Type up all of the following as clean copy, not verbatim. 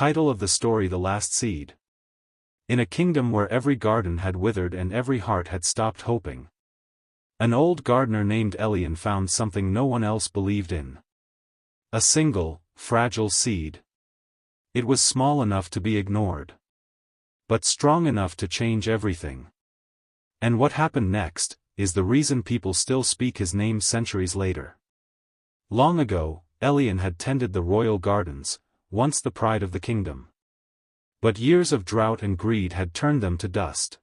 title of the story: The Last Seed. In a kingdom where every garden had withered and every heart had stopped hoping, an old gardener named Elian found something no one else believed in. A single, fragile seed. It was small enough to be ignored, but strong enough to change everything. And what happened next is the reason people still speak his name centuries later. Long ago, Elian had tended the royal gardens, once the pride of the kingdom. But years of drought and greed had turned them to dust.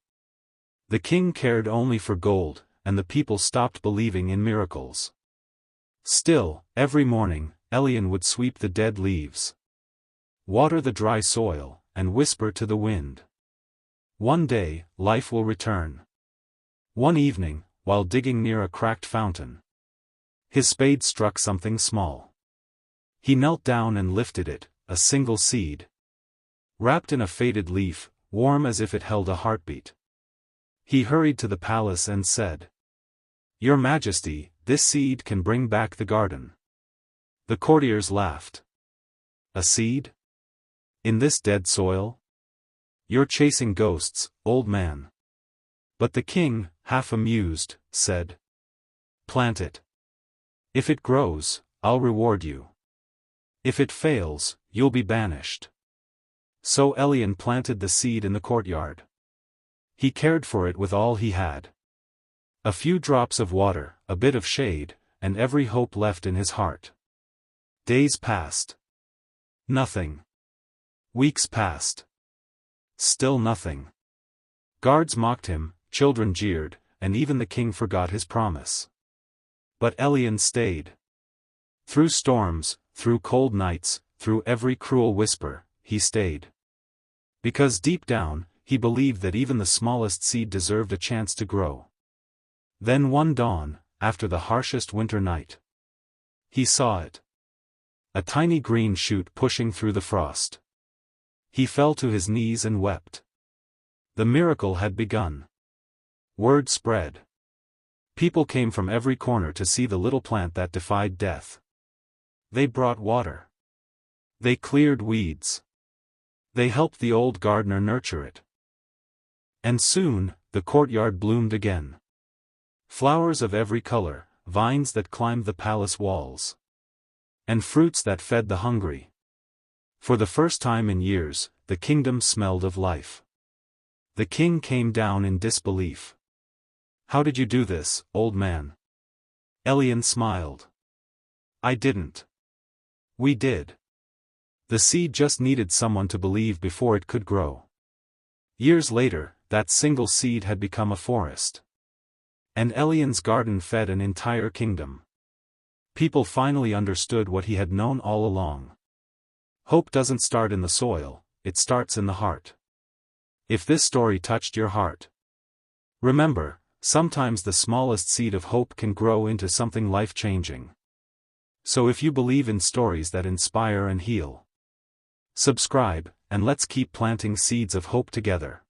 The king cared only for gold, and the people stopped believing in miracles. Still, every morning, Elian would sweep the dead leaves, water the dry soil, and whisper to the wind, "One day, life will return." One evening, while digging near a cracked fountain, his spade struck something small. He knelt down and lifted it, a single seed, wrapped in a faded leaf, warm as if it held a heartbeat. He hurried to the palace and said, "Your Majesty, this seed can bring back the garden." The courtiers laughed. "A seed? In this dead soil? You're chasing ghosts, old man." But the king, half amused, said, "Plant it. If it grows, I'll reward you. If it fails, you'll be banished." So Elian planted the seed in the courtyard. He cared for it with all he had. A few drops of water, a bit of shade, and every hope left in his heart. Days passed. Nothing. Weeks passed. Still nothing. Guards mocked him, children jeered, and even the king forgot his promise. But Elian stayed. Through storms, through cold nights, through every cruel whisper, he stayed. Because deep down, he believed that even the smallest seed deserved a chance to grow. Then one dawn, after the harshest winter night, he saw it. A tiny green shoot pushing through the frost. He fell to his knees and wept. The miracle had begun. Word spread. People came from every corner to see the little plant that defied death. They brought water. They cleared weeds. They helped the old gardener nurture it. And soon, the courtyard bloomed again. Flowers of every color, vines that climbed the palace walls, and fruits that fed the hungry. For the first time in years, the kingdom smelled of life. The king came down in disbelief. "How did you do this, old man?" Elian smiled. "I didn't. We did. The seed just needed someone to believe before it could grow." Years later, that single seed had become a forest. And Elian's garden fed an entire kingdom. People finally understood what he had known all along. Hope doesn't start in the soil, it starts in the heart. If this story touched your heart, remember, sometimes the smallest seed of hope can grow into something life-changing. So if you believe in stories that inspire and heal, subscribe, and let's keep planting seeds of hope together.